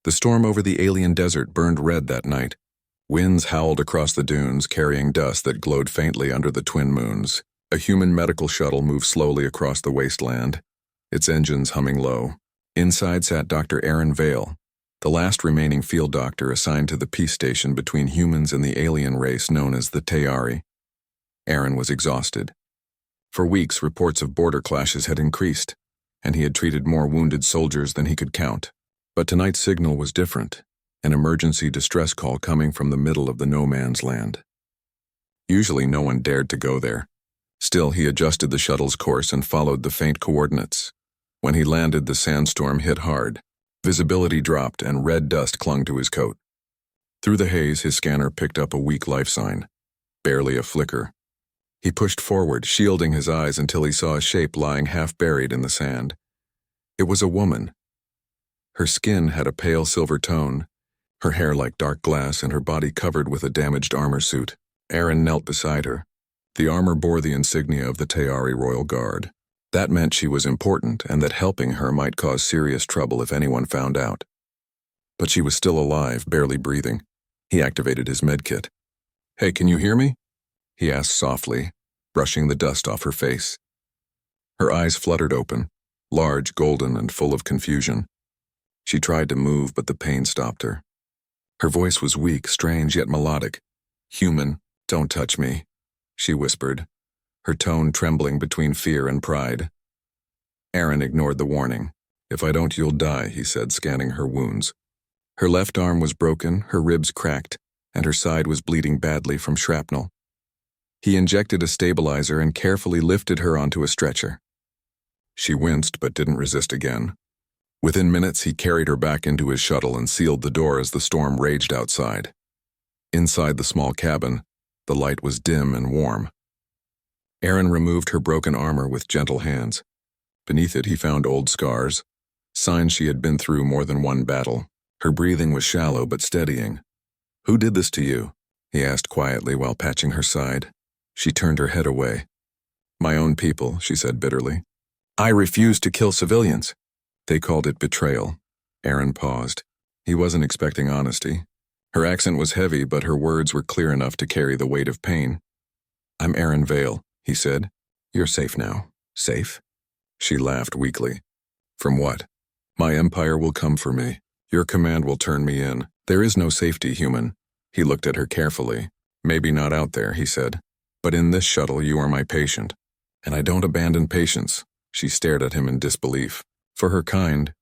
The storm over the alien desert burned red that night. Winds howled across the dunes, carrying dust that glowed faintly under the twin moons. A human medical shuttle moved slowly across the wasteland, its engines humming low. Inside sat Dr. Aaron Vale, the last remaining field doctor assigned to the peace station between humans and the alien race known as the Tayari. Aaron was exhausted. For weeks, reports of border clashes had increased, and he had treated more wounded soldiers than he could count. But tonight's signal was different, an emergency distress call coming from the middle of the no-man's land. Usually no one dared to go there. Still, he adjusted the shuttle's course and followed the faint coordinates. When he landed, the sandstorm hit hard. Visibility dropped and red dust clung to his coat. Through the haze, his scanner picked up a weak life sign. Barely a flicker. He pushed forward, shielding his eyes until he saw a shape lying half buried in the sand. It was a woman. Her skin had a pale silver tone, her hair like dark glass and her body covered with a damaged armor suit. Aaron knelt beside her. The armor bore the insignia of the Tayari Royal Guard. That meant she was important and that helping her might cause serious trouble if anyone found out. But she was still alive, barely breathing. He activated his medkit. "Hey, can you hear me?" he asked softly, brushing the dust off her face. Her eyes fluttered open, large, golden, and full of confusion. She tried to move, but the pain stopped her. Her voice was weak, strange, yet melodic. "Human, don't touch me," she whispered, her tone trembling between fear and pride. Aaron ignored the warning. "If I don't, you'll die," he said, scanning her wounds. Her left arm was broken, her ribs cracked, and her side was bleeding badly from shrapnel. He injected a stabilizer and carefully lifted her onto a stretcher. She winced but didn't resist again. Within minutes, he carried her back into his shuttle and sealed the door as the storm raged outside. Inside the small cabin, the light was dim and warm. Aaron removed her broken armor with gentle hands. Beneath it, he found old scars, signs she had been through more than one battle. Her breathing was shallow but steadying. "Who did this to you?" he asked quietly while patching her side. She turned her head away. "My own people," she said bitterly. "I refused to kill civilians." "They called it betrayal." Aaron paused. He wasn't expecting honesty. Her accent was heavy, but her words were clear enough to carry the weight of pain. "I'm Aaron Vale," he said. "You're safe now." "Safe?" She laughed weakly. "From what?" "My empire will come for me. Your command will turn me in. There is no safety, human." He looked at her carefully. "Maybe not out there," he said. "But in this shuttle, you are my patient. And I don't abandon patients." She stared at him in disbelief. For her kind,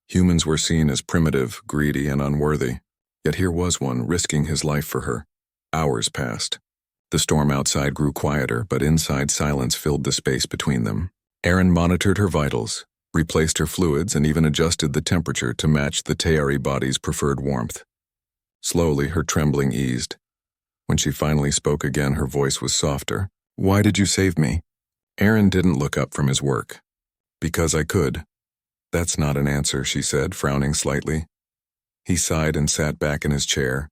humans were seen as primitive, greedy, and unworthy. Yet here was one risking his life for her. Hours passed. The storm outside grew quieter, but inside silence filled the space between them. Aaron monitored her vitals, replaced her fluids, and even adjusted the temperature to match the Tayari body's preferred warmth. Slowly, her trembling eased. When she finally spoke again, her voice was softer. "Why did you save me?" Aaron didn't look up from his work. "Because I could." "That's not an answer," she said, frowning slightly. He sighed and sat back in his chair.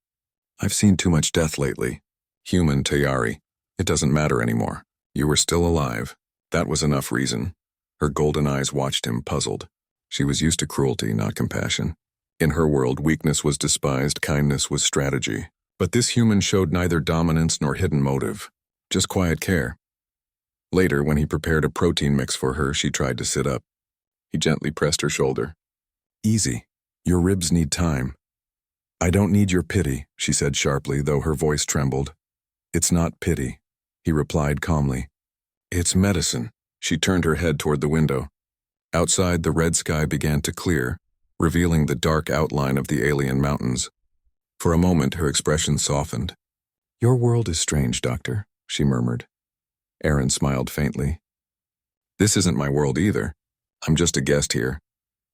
"I've seen too much death lately. Human Tayari. It doesn't matter anymore. You were still alive. That was enough reason." Her golden eyes watched him, puzzled. She was used to cruelty, not compassion. In her world, weakness was despised, kindness was strategy. But this human showed neither dominance nor hidden motive, just quiet care. Later, when he prepared a protein mix for her, she tried to sit up. He gently pressed her shoulder. "Easy. Your ribs need time." "I don't need your pity," she said sharply, though her voice trembled. "It's not pity," he replied calmly. "It's medicine." She turned her head toward the window. Outside, the red sky began to clear, revealing the dark outline of the alien mountains. For a moment, her expression softened. "Your world is strange, Doctor," she murmured. Aaron smiled faintly. "This isn't my world either. I'm just a guest here."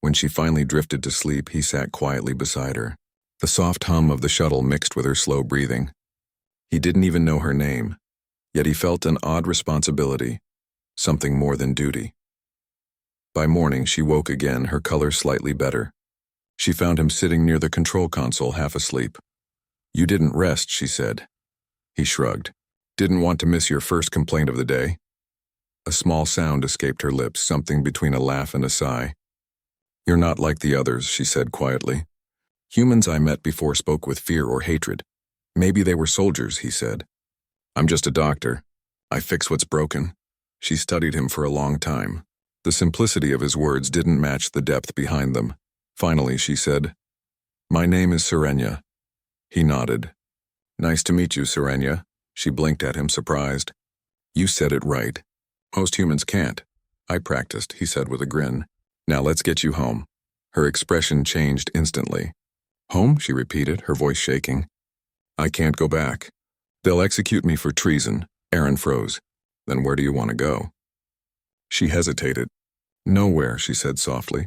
When she finally drifted to sleep, he sat quietly beside her. The soft hum of the shuttle mixed with her slow breathing. He didn't even know her name, yet he felt an odd responsibility, something more than duty. By morning, she woke again, her color slightly better. She found him sitting near the control console, half asleep. "You didn't rest," she said. He shrugged. "Didn't want to miss your first complaint of the day?" A small sound escaped her lips, something between a laugh and a sigh. "You're not like the others," she said quietly. Humans I met before spoke with fear or hatred. Maybe they were soldiers, he said. I'm just a doctor. I fix what's broken. She studied him for a long time. The simplicity of his words didn't match the depth behind them. Finally, she said, My name is Serenia. He nodded. Nice to meet you, Serenia. She blinked at him, surprised. You said it right. Most humans can't. I practiced, he said with a grin. Now let's get you home. Her expression changed instantly. Home? She repeated, her voice shaking. I can't go back. They'll execute me for treason. Aaron froze. Then where do you want to go? She hesitated. Nowhere, she said softly.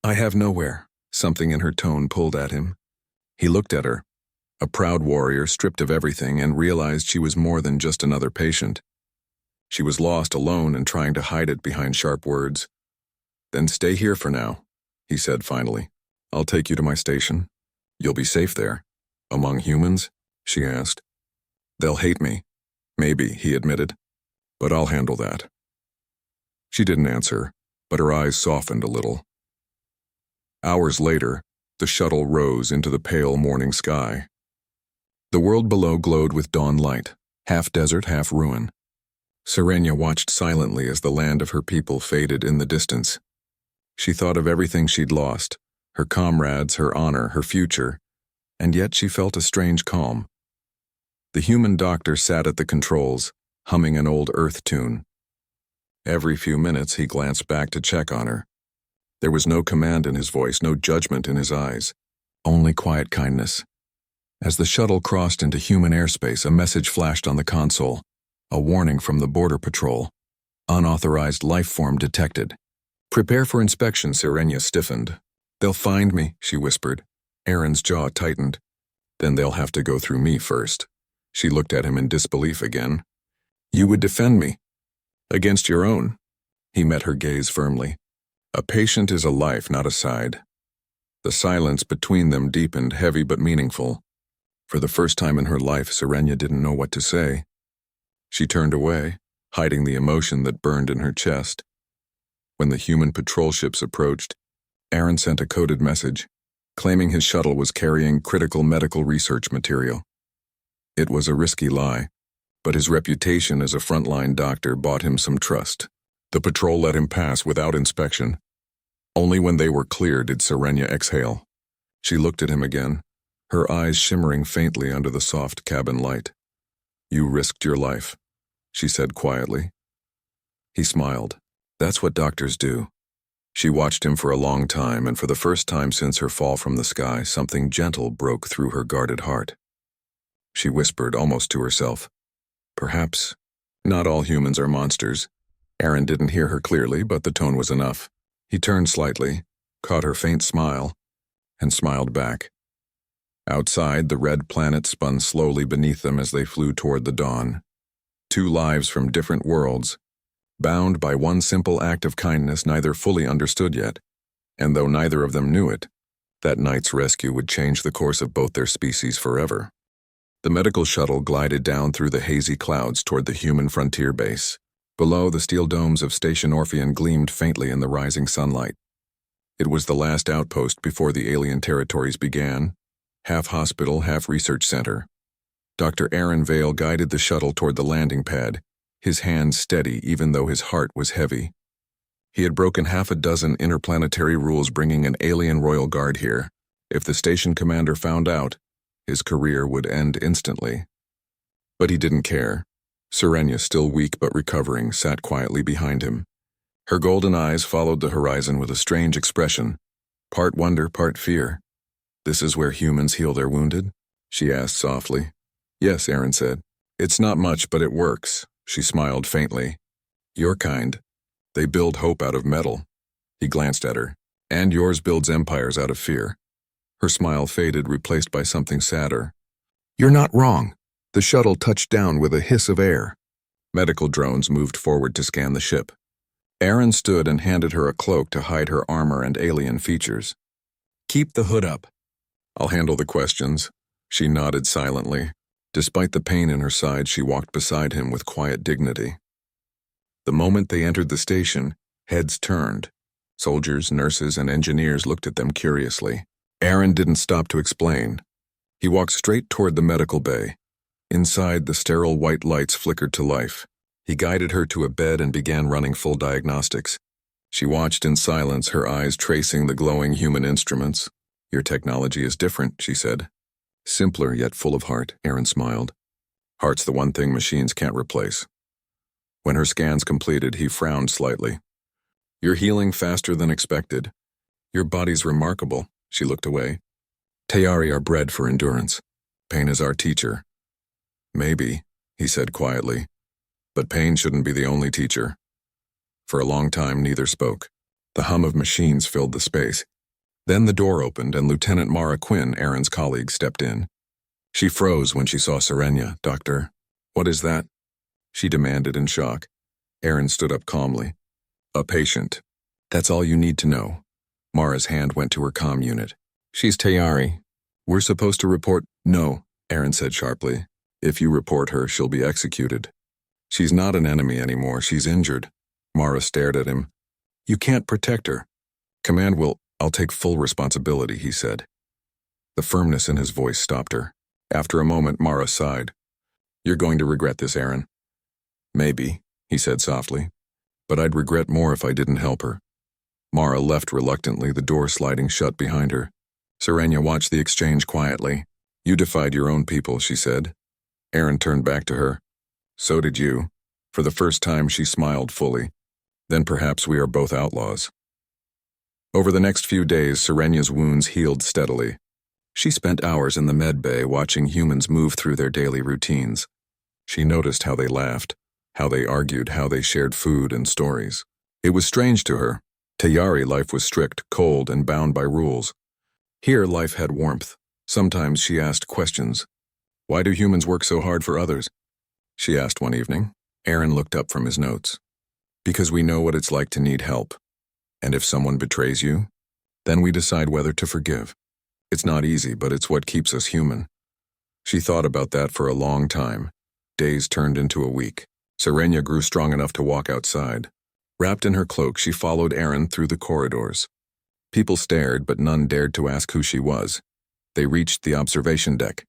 I have nowhere. Something in her tone pulled at him. He looked at her, a proud warrior stripped of everything, and realized she was more than just another patient. She was lost, alone, and trying to hide it behind sharp words. Then stay here for now, he said finally. I'll take you to my station. You'll be safe there. Among humans? She asked. They'll hate me. Maybe, he admitted. But I'll handle that. She didn't answer, but her eyes softened a little. Hours later, the shuttle rose into the pale morning sky. The world below glowed with dawn light, half desert, half ruin. Serenia watched silently as the land of her people faded in the distance. She thought of everything she'd lost, her comrades, her honor, her future, and yet she felt a strange calm. The human doctor sat at the controls, humming an old Earth tune. Every few minutes he glanced back to check on her. There was no command in his voice, no judgment in his eyes, only quiet kindness. As the shuttle crossed into human airspace, a message flashed on the console, a warning from the Border Patrol. Unauthorized life form detected. Prepare for inspection, Serenia stiffened. They'll find me, she whispered. Aaron's jaw tightened. Then they'll have to go through me first. She looked at him in disbelief again. You would defend me. Against your own. He met her gaze firmly. A patient is a life, not a side. The silence between them deepened, heavy but meaningful. For the first time in her life, Serenia didn't know what to say. She turned away, hiding the emotion that burned in her chest. When the human patrol ships approached, Aaron sent a coded message, claiming his shuttle was carrying critical medical research material. It was a risky lie, but his reputation as a frontline doctor bought him some trust. The patrol let him pass without inspection. Only when they were clear did Serenia exhale. She looked at him again, her eyes shimmering faintly under the soft cabin light. You risked your life, she said quietly. He smiled. That's what doctors do. She watched him for a long time, and for the first time since her fall from the sky, something gentle broke through her guarded heart. She whispered, almost to herself, Perhaps not all humans are monsters. Aaron didn't hear her clearly, but the tone was enough. He turned slightly, caught her faint smile, and smiled back. Outside, the red planet spun slowly beneath them as they flew toward the dawn. Two lives from different worlds, bound by one simple act of kindness neither fully understood yet, and though neither of them knew it, that night's rescue would change the course of both their species forever. The medical shuttle glided down through the hazy clouds toward the human frontier base. Below, the steel domes of Station Orpheon gleamed faintly in the rising sunlight. It was the last outpost before the alien territories began, half hospital, half research center. Dr. Aaron Vale guided the shuttle toward the landing pad, his hands steady even though his heart was heavy. He had broken half a dozen interplanetary rules bringing an alien royal guard here. If the station commander found out, his career would end instantly. But he didn't care. Serenia, still weak but recovering, sat quietly behind him. Her golden eyes followed the horizon with a strange expression, part wonder, part fear. This is where humans heal their wounded? She asked softly. Yes, Aaron said. It's not much, but it works. She smiled faintly. Your kind. They build hope out of metal. He glanced at her. And yours builds empires out of fear. Her smile faded, replaced by something sadder. You're not wrong. The shuttle touched down with a hiss of air. Medical drones moved forward to scan the ship. Aaron stood and handed her a cloak to hide her armor and alien features. Keep the hood up. I'll handle the questions. She nodded silently. Despite the pain in her side, she walked beside him with quiet dignity. The moment they entered the station, heads turned. Soldiers, nurses, and engineers looked at them curiously. Aaron didn't stop to explain. He walked straight toward the medical bay. Inside, the sterile white lights flickered to life. He guided her to a bed and began running full diagnostics. She watched in silence, her eyes tracing the glowing human instruments. "Your technology is different," she said. "Simpler, yet full of heart," Aaron smiled. "Heart's the one thing machines can't replace." When her scans completed, he frowned slightly. "You're healing faster than expected. Your body's remarkable." She looked away. "Tayari are bred for endurance. Pain is our teacher." "Maybe," he said quietly. "But pain shouldn't be the only teacher." For a long time, neither spoke. The hum of machines filled the space. Then the door opened and Lieutenant Mara Quinn, Aaron's colleague, stepped in. She froze when she saw Serenia. "Doctor, what is that?" she demanded in shock. Aaron stood up calmly. "A patient. That's all you need to know." Mara's hand went to her comm unit. "She's Tayari. We're supposed to report—" "No," Aaron said sharply. "If you report her, she'll be executed. She's not an enemy anymore, she's injured." Mara stared at him. "You can't protect her." "Command will— I'll take full responsibility," he said. The firmness in his voice stopped her. After a moment, Mara sighed. "You're going to regret this, Aaron." "Maybe," he said softly. "But I'd regret more if I didn't help her." Mara left reluctantly, the door sliding shut behind her. Serenia watched the exchange quietly. "You defied your own people," she said. Aaron turned back to her. "So did you." For the first time, she smiled fully. "Then perhaps we are both outlaws." Over the next few days, Serenia's wounds healed steadily. She spent hours in the med bay watching humans move through their daily routines. She noticed how they laughed, how they argued, how they shared food and stories. It was strange to her. Tayari life was strict, cold, and bound by rules. Here, life had warmth. Sometimes she asked questions. "Why do humans work so hard for others?" she asked one evening. Aaron looked up from his notes. "Because we know what it's like to need help. And if someone betrays you, then we decide whether to forgive. It's not easy, but it's what keeps us human." She thought about that for a long time. Days turned into a week. Serenia grew strong enough to walk outside. Wrapped in her cloak, she followed Aaron through the corridors. People stared, but none dared to ask who she was. They reached the observation deck.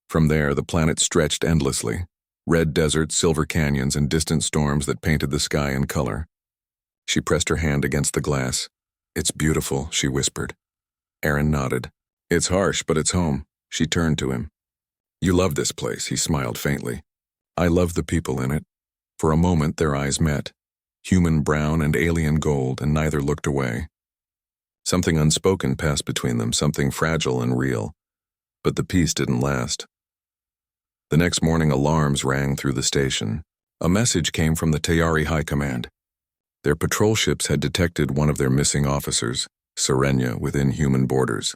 From there, the planet stretched endlessly. Red deserts, silver canyons, and distant storms that painted the sky in color. She pressed her hand against the glass. "It's beautiful," she whispered. Aaron nodded. "It's harsh, but it's home." She turned to him. "You love this place," he smiled faintly. "I love the people in it." For a moment, their eyes met. Human brown and alien gold, and neither looked away. Something unspoken passed between them, something fragile and real. But the peace didn't last. The next morning, alarms rang through the station. A message came from the Tayari High Command. Their patrol ships had detected one of their missing officers, Serenia, within human borders.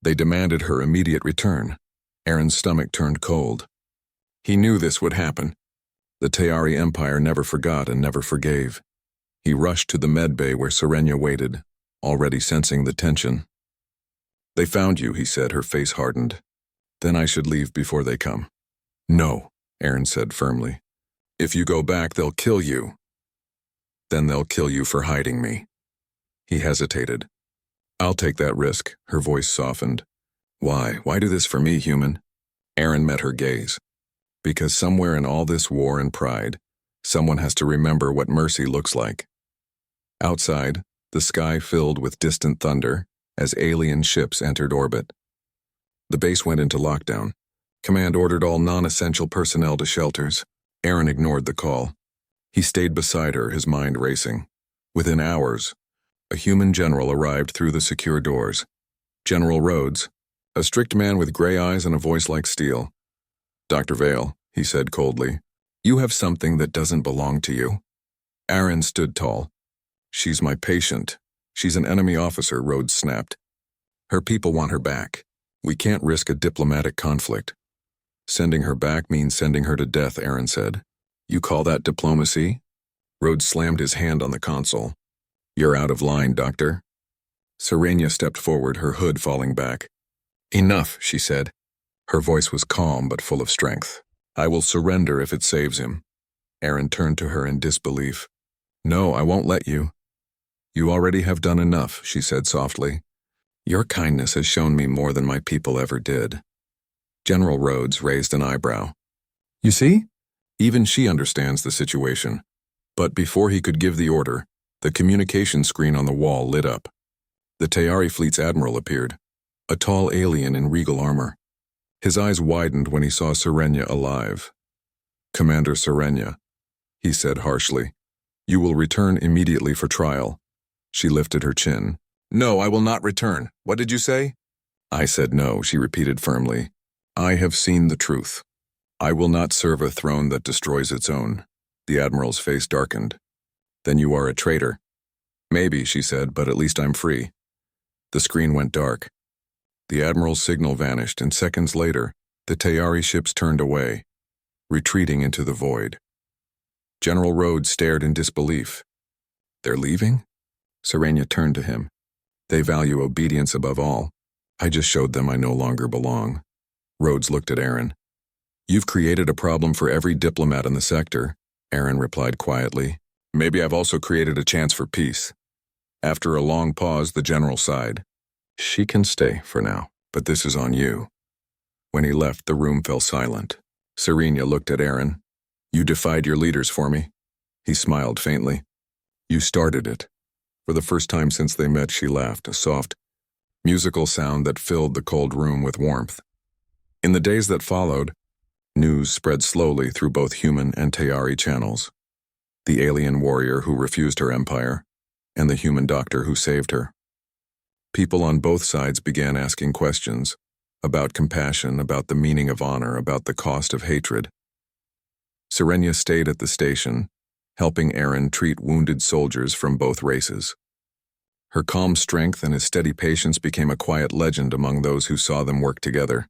They demanded her immediate return. Aaron's stomach turned cold. He knew this would happen. The Tayari Empire never forgot and never forgave. He rushed to the med bay where Serenia waited, already sensing the tension. "They found you," he said, her face hardened. "Then I should leave before they come." "No," Aaron said firmly. "If you go back, they'll kill you." "Then they'll kill you for hiding me." He hesitated. "I'll take that risk," her voice softened. "Why? Why do this for me, human?" Aaron met her gaze. "Because somewhere in all this war and pride, someone has to remember what mercy looks like." Outside, the sky filled with distant thunder as alien ships entered orbit. The base went into lockdown. Command ordered all non-essential personnel to shelters. Aaron ignored the call. He stayed beside her, his mind racing. Within hours, a human general arrived through the secure doors. General Rhodes, a strict man with gray eyes and a voice like steel. "Dr. Vale," he said coldly, "you have something that doesn't belong to you." Aaron stood tall. "She's my patient. She's an enemy officer," Rhodes snapped. "Her people want her back. We can't risk a diplomatic conflict." "Sending her back means sending her to death," Aaron said. "You call that diplomacy?" Rhodes slammed his hand on the console. "You're out of line, Doctor." Serenia stepped forward, her hood falling back. "Enough," she said. Her voice was calm but full of strength. "I will surrender if it saves him." Aaron turned to her in disbelief. "No, I won't let you." "You already have done enough," she said softly. Your kindness has shown me more than my people ever did. General Rhodes raised an eyebrow. You see? Even she understands the situation. But before he could give the order, the communication screen on the wall lit up. The Tayari fleet's admiral appeared, a tall alien in regal armor. His eyes widened when he saw Serenia alive. Commander Serenia, he said harshly, you will return immediately for trial. She lifted her chin. No, I will not return. What did you say? I said no, she repeated firmly. I have seen the truth. I will not serve a throne that destroys its own. The admiral's face darkened. Then you are a traitor. Maybe, she said, but at least I'm free. The screen went dark. The admiral's signal vanished, and seconds later, the Tayari ships turned away, retreating into the void. General Rhodes stared in disbelief. They're leaving? Serenia turned to him. They value obedience above all. I just showed them I no longer belong. Rhodes looked at Aaron. You've created a problem for every diplomat in the sector, Aaron replied quietly. Maybe I've also created a chance for peace. After a long pause, the general sighed. She can stay for now, but this is on you. When he left, the room fell silent. Serenia looked at Aaron. You defied your leaders for me. He smiled faintly. You started it. For the first time since they met, she laughed, a soft, musical sound that filled the cold room with warmth. In the days that followed, news spread slowly through both human and Tayari channels. The alien warrior who refused her empire, and the human doctor who saved her. People on both sides began asking questions about compassion, about the meaning of honor, about the cost of hatred. Serenia stayed at the station, helping Aaron treat wounded soldiers from both races. Her calm strength and his steady patience became a quiet legend among those who saw them work together.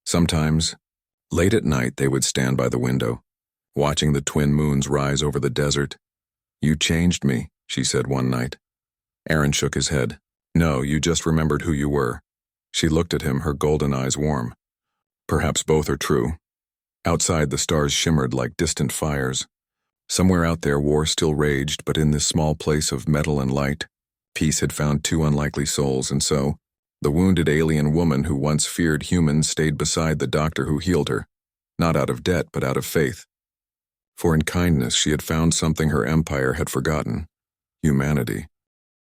Sometimes, late at night, they would stand by the window, watching the twin moons rise over the desert. You changed me, she said one night. Aaron shook his head. No, you just remembered who you were. She looked at him, her golden eyes warm. Perhaps both are true. Outside, the stars shimmered like distant fires. Somewhere out there, war still raged, but in this small place of metal and light, peace had found two unlikely souls, and so, the wounded alien woman who once feared humans stayed beside the doctor who healed her, not out of debt, but out of faith. For in kindness, she had found something her empire had forgotten: humanity.